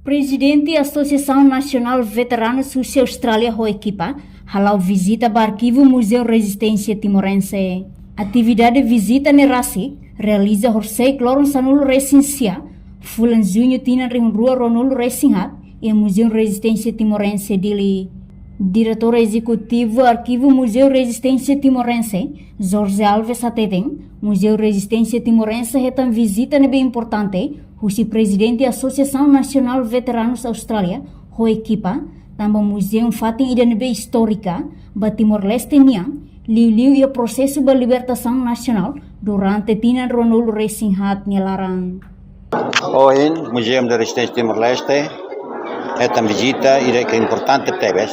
Presidente da Associação Nacional Veteranos Russa Austrália, equipa, halau visita para arquivo Museu Resistência Timorense. Atividade visita nerasi realiza horsei kloron sanulu resinsia, fulan junho tina ring rua ronulu resinhat e Museu Resistência Timorense dili. Diretor Executivo Arquivo Museu Resistência Timorense, Jorge Alves Ateden, Museu Resistência Timorense retam visita nebe importante, o presidente da Associação Nacional Veteranos Austrália, equipa, também museu fatin ida nebe histórica, ba Timor-Leste niang, liu e o processo da libertação nacional durante tina ronulu resinhat nyelarang. Hoje, Museu da Resistência Timor-Leste, retam visita ida que é importante tebes.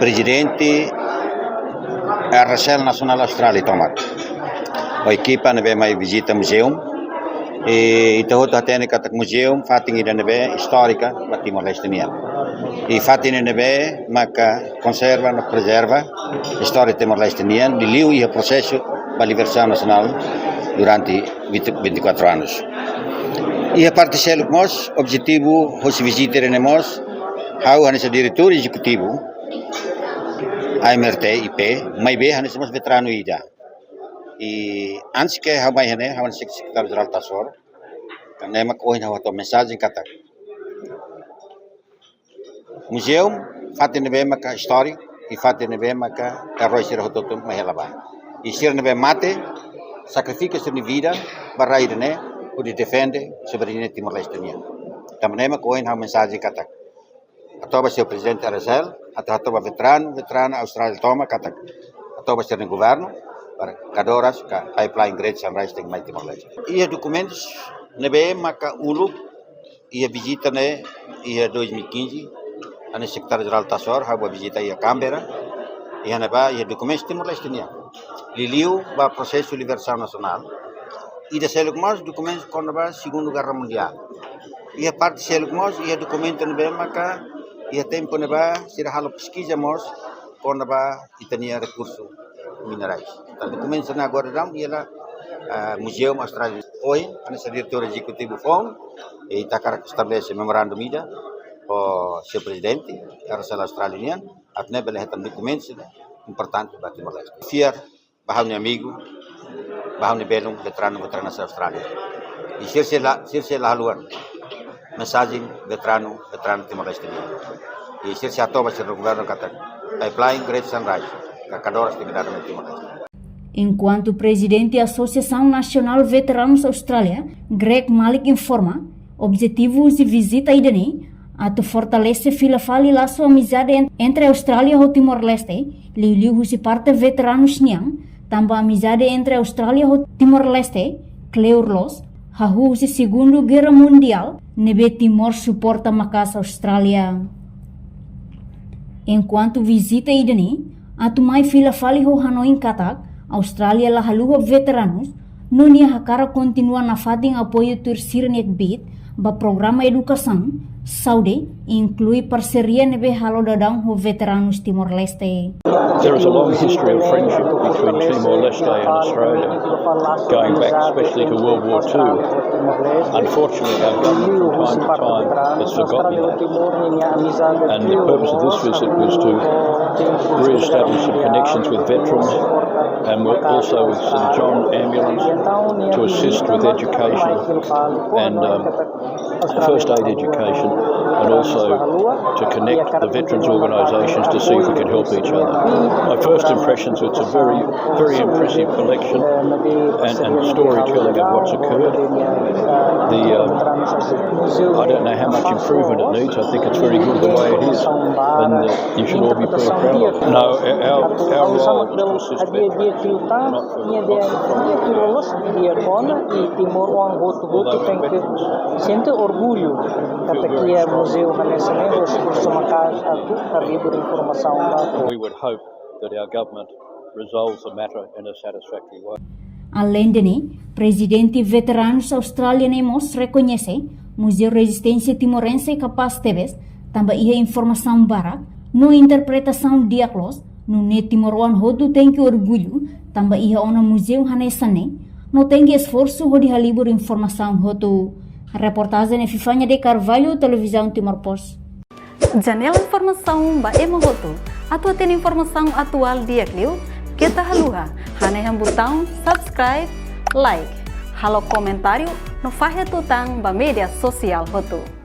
Presidente RSL Nacional Austrália tomar. A equipa nebe mai visita museum e ito hatene katak museum fating ida nebe histórica ba Timor-Leste nian. E fating nebe maka conserva na preserva história Timor-Leste nian de liu e o processo ba liberação nacional durante 24 anos. E a parte seluk mos objetivo hos visita renemos hau hanisa diretor executivo AMRT IP, mai be hanes mas veterano ida. E antes que hau mai hane hau secretário geral tasor, kane mak oin hau to mensagem kata. Museum fatin be maka história e fatin be maka karoi sir hototum mai helaba. E sir be mate sacrifica sua vida para ir né o de defende soberania Timor-Leste. Também mak oin hau mensagem kata. Atau ba seu presidente RSL, atau ba veterano Austrália toma kata. Atau ba seu governo para cada horas ka pipeline Great Sunrise tem mais Timor-Leste. E documentos nebe maka ulu e visita né e 2015 ane secretário geral Tasor haba visita ia Canberra e aneba e documentos Timor-Leste nia. Liliu ba processo liberação nacional. E da seluk mas documentos quando ba Segunda Guerra Mundial. E a parte seluk mas e documento nebe maka e tempo neba sira halo pesquisa mos quando ba itania recurso minerais. Então documentos na agora dam ialah Museu Austrália. Hoje, ane diretor executivo FON e takar estabelece memorandum ida o seu presidente RSL Australian atne belehetan documentos importante para Timor-Leste. Fiar bahau amigo, bahau belum veterano Austrália. E sirse la haluan mensagem veterano Timor-Leste. E sirse atoba sir governo kata pipeline Great Sunrise cada horas atividade no Timor-Leste. Enquanto o presidente da Associação Nacional Veteranos Austrália, Greg Malik informa, objetivos de visita idani atu fortalece fila-fali laço amizade entre Austrália e Timor-Leste, liu se parte veteranos niang, também amizade entre Austrália e Timor-Leste, Cleurlos, hahu se Segunda Guerra Mundial, nebe Timor suporta makas Austrália. Enquanto visita idani, atu mai fila-fali ho Hanoi katak, Austrália la haluho veteranos, nunia hakara continua na fating apoio terceiro bit ba programa educação, saúde, inclui parceria nebe halo dadang ho veteranos Timor-Leste. There is a long history of friendship between Timor-Leste and Australia, going back especially to World War II. Unfortunately, our government from time to time has forgotten that. And the purpose of this visit was to re-establish some connections with veterans and also with St John Ambulance to assist with education and first aid education, and also to connect the veterans organisations to see if we can help each other. My first impressions, it's a very, very impressive collection and storytelling of what's occurred. I don't know how much improvement it needs. I think it's very good the way it is, and you should all be very proud of it. No, our role is to assist veterans. Sente orgulho kata kia museu hanesa negros curso makas atu karibu informação. We would hope that our government resolves the matter in a satisfactory way. Além dele, presidente veteranos australianos reconhece Museu Resistência Timorense capaz teves também ia informação barak no interpretação diaklos no net Timor-Wan hodu tem que orgulho também ia ona museu hanesane no tem que esforço hodi halibur informação hodu Reportagem é Fifanya de Carvalho, Televisão Timor-Poste. Janela informação ba Emohoto. Atua tem informação atual dia Clio. Kita haluha. Haneham botão subscribe, like. Halo comentário no Fahia Tutang ba media sosial Hoto.